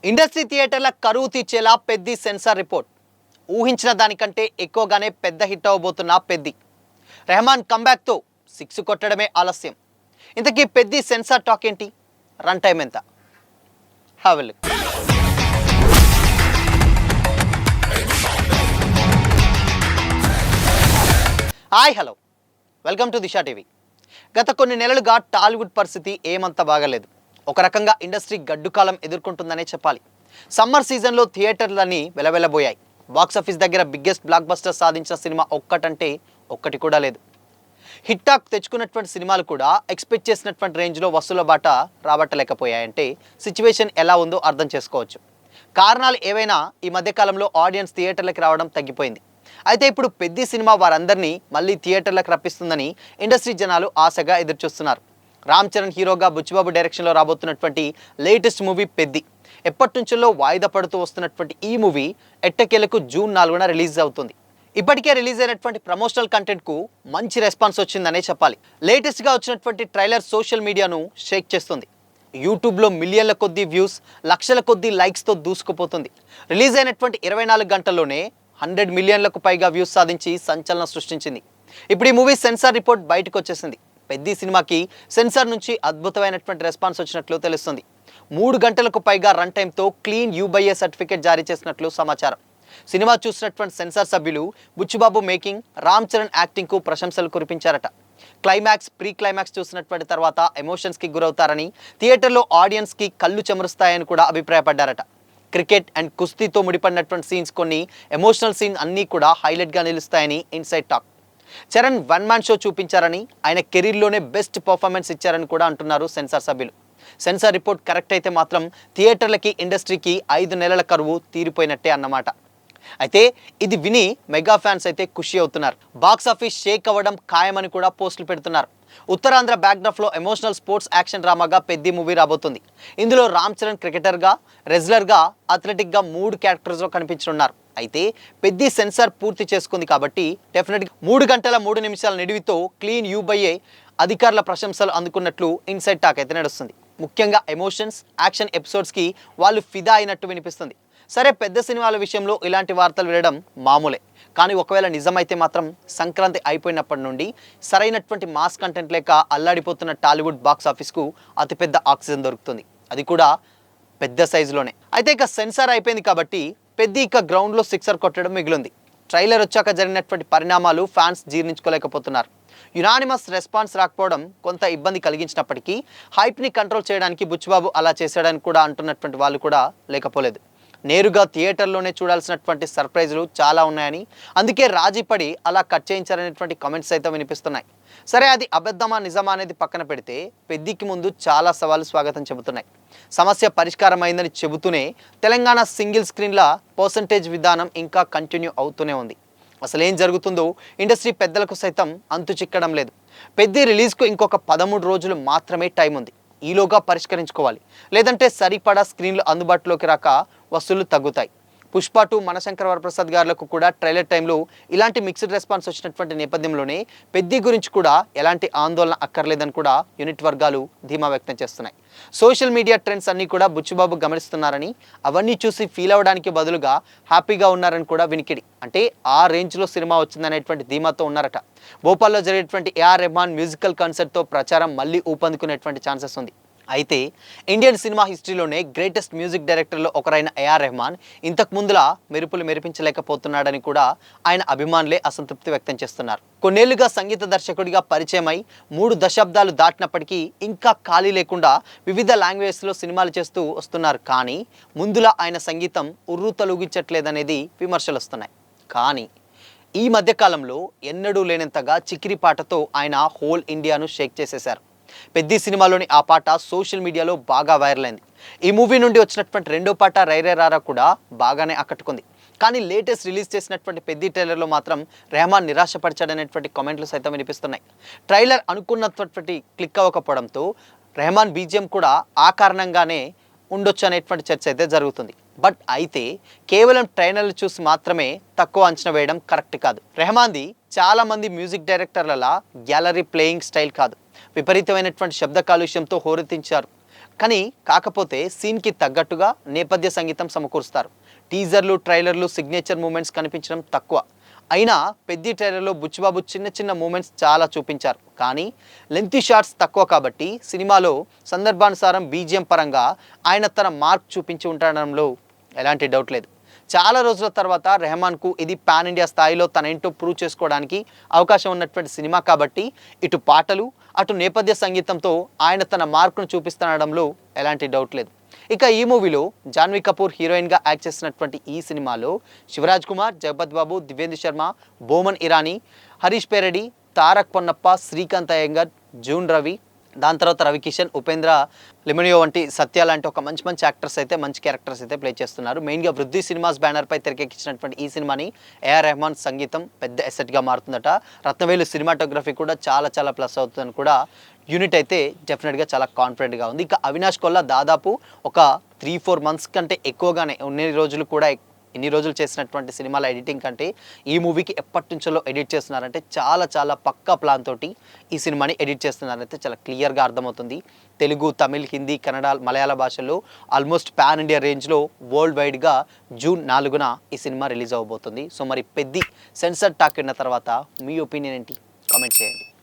Industry థియేటర్ల కరువు తీర్చేలా Peddi censor report. ఊహించిన దానికంటే ఎక్కువగానే పెద్ద హిట్ అవబోతున్న పెద్ది. రెహమాన్ కంబ్యాక్తో సిక్స్ కొట్టడమే ఆలస్యం. ఇంతకీ పెద్ది సెన్సార్ టాక్ ఏంటి? రన్ టైం ఎంత? Have a look. Hi hello, welcome to Disha TV. గత కొన్ని నెలలుగా టాలీవుడ్ పరిస్థితి ఏమంత బాగలేదు. ఒక రకంగా ఇండస్ట్రీ గడ్డుకాలం ఎదుర్కొంటుందనే చెప్పాలి. సమ్మర్ సీజన్లో థియేటర్లన్నీ వెలవెలబోయాయి. బాక్సాఫీస్ దగ్గర బిగ్గెస్ట్ బ్లాక్ బస్టర్ సాధించిన సినిమా ఒక్కటంటే ఒక్కటి కూడా లేదు. హిట్ టాక్ తెచ్చుకున్నటువంటి సినిమాలు కూడా ఎక్స్పెక్ట్ చేసినటువంటి రేంజ్లో వసూల బాట రాబట్టలేకపోయాయంటే సిచ్యువేషన్ ఎలా ఉందో అర్థం చేసుకోవచ్చు. కారణాలు ఏవైనా ఈ మధ్యకాలంలో ఆడియన్స్ థియేటర్లకు రావడం తగ్గిపోయింది. అయితే ఇప్పుడు పెద్ది సినిమా వారందరినీ మళ్ళీ థియేటర్లకు రప్పిస్తుందని ఇండస్ట్రీ జనాలు ఆశగా ఎదురుచూస్తున్నారు. రామ్ చరణ్ హీరోగా బుచ్చిబాబు డైరెక్షన్లో రాబోతున్నటువంటి లేటెస్ట్ మూవీ పెద్ది. ఎప్పటి నుంచో వాయిదా పడుతూ వస్తున్నటువంటి ఈ మూవీ ఎట్టకేలకు జూన్ 4న రిలీజ్ అవుతుంది. ఇప్పటికే రిలీజ్ అయినటువంటి ప్రమోషనల్ కంటెంట్కు మంచి రెస్పాన్స్ వచ్చిందనే చెప్పాలి. లేటెస్ట్గా వచ్చినటువంటి ట్రైలర్ సోషల్ మీడియాను షేక్ చేస్తుంది. యూట్యూబ్లో మిలియన్ల కొద్దీ వ్యూస్, లక్షల కొద్దీ లైక్స్తో దూసుకుపోతుంది. రిలీజ్ అయినటువంటి 24 గంటల్లోనే 100 మిలియన్లకు పైగా వ్యూస్ సాధించి సంచలనం సృష్టించింది. ఇప్పుడు ఈ మూవీ సెన్సార్ రిపోర్ట్ బయటకు వచ్చేసింది. పెద్ది సినిమాకి సెన్సార్ నుంచి అద్భుతమైనటువంటి రెస్పాన్స్ వచ్చినట్లు తెలుస్తుంది. 3 గంటలకు పైగా రన్ టైంతో క్లీన్ UA సర్టిఫికేట్ జారీ చేసినట్లు సమాచారం. సినిమా చూసినటువంటి సెన్సార్ సభ్యులు బుచ్చిబాబు మేకింగ్, రామ్ చరణ్ యాక్టింగ్కు ప్రశంసలు కురిపించారట. క్లైమాక్స్, ప్రీ క్లైమాక్స్ చూసినటువంటి తర్వాత ఎమోషన్స్కి గురవుతారని, థియేటర్లో ఆడియన్స్కి కళ్ళు చెమరుస్తాయని కూడా అభిప్రాయపడ్డారట. క్రికెట్ అండ్ కుస్తీతో ముడిపడినటువంటి సీన్స్, కొన్ని ఎమోషనల్ సీన్ అన్నీ కూడా హైలైట్గా నిలుస్తాయని inside talk. Charan one man show చూపించారని, ఆయన కెరీర్లోనే బెస్ట్ పర్ఫార్మెన్స్ ఇచ్చారని కూడా అంటున్నారు సెన్సార్ సభ్యులు. సెన్సార్ రిపోర్ట్ కరెక్ట్ అయితే మాత్రం థియేటర్లకి, ఇండస్ట్రీకి 5 నెలల కరువు తీరిపోయినట్టే అన్నమాట. అయితే ఇది విని మెగా ఫ్యాన్స్ అయితే ఖుషి అవుతున్నారు. బాక్స్ ఆఫీస్ షేక్ అవ్వడం ఖాయమని కూడా పోస్టులు పెడుతున్నారు. ఉత్తరాంధ్ర బ్యాక్డ్రాప్లో ఎమోషనల్ స్పోర్ట్స్ యాక్షన్ డ్రామాగా పెద్ది మూవీ రాబోతుంది. ఇందులో రామ్ చరణ్ క్రికెటర్గా, రెజ్లర్గా, అథ్లెటిక్గా 3 క్యారెక్టర్స్లో కనిపించనున్నారు. అయితే పెద్ది సెన్సార్ పూర్తి చేసుకుంది కాబట్టి డెఫినెట్గా 3 గంటల 3 నిమిషాల నిడివితో క్లీన్ UA అధికారుల ప్రశంసలు అందుకున్నట్లు ఇన్సైడ్ టాక్ అయితే నడుస్తుంది. ముఖ్యంగా ఎమోషన్స్, యాక్షన్ ఎపిసోడ్స్కి వాళ్ళు ఫిదా అయినట్టు వినిపిస్తుంది. సరే, పెద్ద సినిమాల విషయంలో ఇలాంటి వార్తలు వినడం మామూలే. కానీ ఒకవేళ నిజమైతే మాత్రం సంక్రాంతి అయిపోయినప్పటి నుండి సరైనటువంటి మాస్ కంటెంట్ లేక అల్లాడిపోతున్న టాలీవుడ్ బాక్స్ ఆఫీస్కు అతిపెద్ద ఆక్సిజన్ దొరుకుతుంది. అది కూడా పెద్ద సైజులోనే. అయితే ఇక సెన్సార్ అయిపోయింది కాబట్టి పెద్ది ఇక గ్రౌండ్లో సిక్సర్ కొట్టడం మిగిలింది. ట్రైలర్ వచ్చాక జరిగినటువంటి పరిణామాలు ఫ్యాన్స్ జీర్ణించుకోలేకపోతున్నారు. యునానిమస్ రెస్పాన్స్ రాకపోవడం కొంత ఇబ్బంది కలిగించినప్పటికీ హైప్ని కంట్రోల్ చేయడానికి బుచ్చిబాబు అలా చేశాడని కూడా అంటున్నటువంటి వాళ్ళు కూడా లేకపోలేదు. నేరుగా థియేటర్లోనే చూడాల్సినటువంటి సర్ప్రైజులు చాలా ఉన్నాయని, అందుకే రాజీపడి అలా కట్ చేయించారనేటువంటి కామెంట్స్ అయితే వినిపిస్తున్నాయి. సరే, అది అబద్ధమా నిజమా అనేది పక్కన పెడితే పెద్దికి ముందు చాలా సవాలు స్వాగతం చెబుతున్నాయి. సమస్య పరిష్కారమైందని చెబుతూనే తెలంగాణ సింగిల్ స్క్రీన్ల పర్సంటేజ్ విధానం ఇంకా కంటిన్యూ అవుతూనే ఉంది. అసలు ఏం జరుగుతుందో ఇండస్ట్రీ పెద్దలకు సైతం అంతు చిక్కడం లేదు. పెద్ది రిలీజ్కు ఇంకొక 13 రోజులు మాత్రమే టైం ఉంది. ఈలోగా పరిష్కరించుకోవాలి, లేదంటే సరిపడా స్క్రీన్లు అందుబాటులోకి రాక వసూళ్లు తగ్గుతాయి. పుష్ప 2 మనశంకర్ వరప్రసాద్ గారులకు కూడా ట్రైలర్ టైంలో ఇలాంటి మిక్స్డ్ రెస్పాన్స్ వచ్చినటువంటి నేపథ్యంలోనే పెద్ది గురించి కూడా ఎలాంటి ఆందోళన అక్కర్లేదని కూడా యూనిట్ వర్గాలు ధీమా వ్యక్తం చేస్తున్నాయి. సోషల్ మీడియా ట్రెండ్స్ అన్నీ కూడా బుచ్చిబాబు గమనిస్తున్నారని, అవన్నీ చూసి ఫీల్ అవ్వడానికి బదులుగా హ్యాపీగా ఉన్నారని కూడా వినికిడి. అంటే ఆ రేంజ్లో సినిమా వచ్చిందనేటువంటి ధీమాతో ఉన్నారట. భోపాల్లో జరిగేటువంటి AR రెహమాన్ మ్యూజికల్ కాన్సర్ట్తో ప్రచారం మళ్ళీ ఊపందుకునేటువంటి ఛాన్సెస్ ఉంది. అయితే ఇండియన్ సినిమా హిస్టరీలోనే గ్రేటెస్ట్ మ్యూజిక్ డైరెక్టర్లో ఒకరైన AR రెహమాన్ ఇంతకు ముందులా మెరుపులు మెరిపించలేకపోతున్నాడని కూడా ఆయన అభిమానులే అసంతృప్తి వ్యక్తం చేస్తున్నారు. కొన్నేళ్లుగా సంగీత దర్శకుడిగా పరిచయమై 3 దశాబ్దాలు దాటినప్పటికీ ఇంకా ఖాళీ లేకుండా వివిధ లాంగ్వేజ్లో సినిమాలు చేస్తూ వస్తున్నారు. కానీ ముందులా ఆయన సంగీతం ఉర్రూతలూగించట్లేదనేది విమర్శలు వస్తున్నాయి. కానీ ఈ మధ్యకాలంలో ఎన్నడూ లేనంతగా చికిరి పాటతో ఆయన హోల్ ఇండియాను షేక్ చేసేశారు. పెద్ది సినిమాలోని ఆ పాట సోషల్ మీడియాలో బాగా వైరల్ అయింది. ఈ మూవీ నుండి వచ్చినటువంటి రెండో పాట రైరే రారా కూడా బాగానే ఆకట్టుకుంది. కానీ లేటెస్ట్ రిలీజ్ చేసినటువంటి పెద్ది ట్రైలర్లో మాత్రం రెహమాన్ నిరాశపరిచాడనేటువంటి కామెంట్లు సైతం వినిపిస్తున్నాయి. ట్రైలర్ అనుకున్నటువంటి క్లిక్ అవ్వకపోవడంతో రెహమాన్ BGM కూడా ఆ కారణంగానే ఉండొచ్చు అనేటువంటి చర్చ అయితే జరుగుతుంది. బట్ అయితే కేవలం ట్రైలర్లు చూసి మాత్రమే తక్కువ అంచనా వేయడం కరెక్ట్ కాదు. రెహమాన్ది చాలామంది మ్యూజిక్ డైరెక్టర్ల గ్యాలరీ ప్లేయింగ్ స్టైల్ కాదు. విపరీతమైనటువంటి శబ్ద కాలుష్యంతో హోరెత్తించారు. కానీ కాకపోతే సీన్కి తగ్గట్టుగా నేపథ్య సంగీతం సమకూరుస్తారు. టీజర్లు, ట్రైలర్లు, సిగ్నేచర్ మూమెంట్స్ కనిపించడం తక్కువ. అయినా పెద్ద ట్రైలర్లో బుచ్చిబాబు చిన్న చిన్న మూమెంట్స్ చాలా చూపించారు. కానీ లెంతీ షాట్స్ తక్కువ కాబట్టి సినిమాలో సందర్భానుసారం బీజిఎం పరంగా ఆయన తన మార్క్ చూపించి ఉండడంలో ఎలాంటి డౌట్ లేదు. చాలా రోజుల తర్వాత రెహమాన్కు ఇది పాన్ ఇండియా స్థాయిలో తన ఏంటో ప్రూవ్ చేసుకోవడానికి అవకాశం ఉన్నటువంటి సినిమా కాబట్టి ఇటు పాటలు అటు నేపథ్య సంగీతంతో ఆయన తన మార్కును చూపిస్తుండడంలో ఎలాంటి డౌట్ లేదు. ఇక ఈ మూవీలో జాన్వీ కపూర్ హీరోయిన్గా యాక్ట్ చేసినటువంటి ఈ సినిమాలో శివరాజ్ కుమార్, జగపత్ బాబు, దివ్యేందు శర్మ, బోమన్ ఇరానీ, హరీష్ పేరెడ్డి, తారక్ పొన్నప్ప, శ్రీకాంత్ అయ్యంగర్, జూన్ రవి, దాని తర్వాత రవికిషన్, ఉపేంద్ర లిమనియో వంటి సత్య లాంటి ఒక మంచి మంచి యాక్టర్స్ అయితే మంచి క్యారెక్టర్స్ అయితే ప్లే చేస్తున్నారు. మెయిన్గా వృద్ధి సినిమాస్ బ్యానర్పై తెరకెక్కించినటువంటి ఈ సినిమాని ఏఆర్ రెహమాన్ సంగీతం పెద్ద ఎసెట్గా మారుతుందట. రత్నవేలు సినిమాటోగ్రఫీ కూడా చాలా చాలా ప్లస్ అవుతుందని కూడా యూనిట్ అయితే డెఫినెట్గా చాలా కాన్ఫిడెంట్గా ఉంది. ఇక అవినాష్ కొల్లా దాదాపు ఒక 3-4 మంత్స్ కంటే ఎక్కువగానే ఇన్ని రోజులు చేసినటువంటి సినిమాల ఎడిటింగ్ కంటే ఈ మూవీకి ఎప్పటి నుంచో ఎడిట్ చేస్తున్నారంటే చాలా చాలా పక్కా ప్లాన్ తోటి ఈ సినిమాని ఎడిట్ చేస్తున్నారంటే చాలా క్లియర్గా అర్థమవుతుంది. తెలుగు, తమిళ్, హిందీ, కన్నడ, మలయాళ భాషల్లో ఆల్మోస్ట్ పాన్ ఇండియా రేంజ్లో వరల్డ్ వైడ్గా జూన్ 4న ఈ సినిమా రిలీజ్ అవ్వబోతుంది. సో మరి పెద్ద సెన్సర్ టాక్ అయిన తర్వాత మీ ఒపీనియన్ ఏంటి? కామెంట్ చేయండి.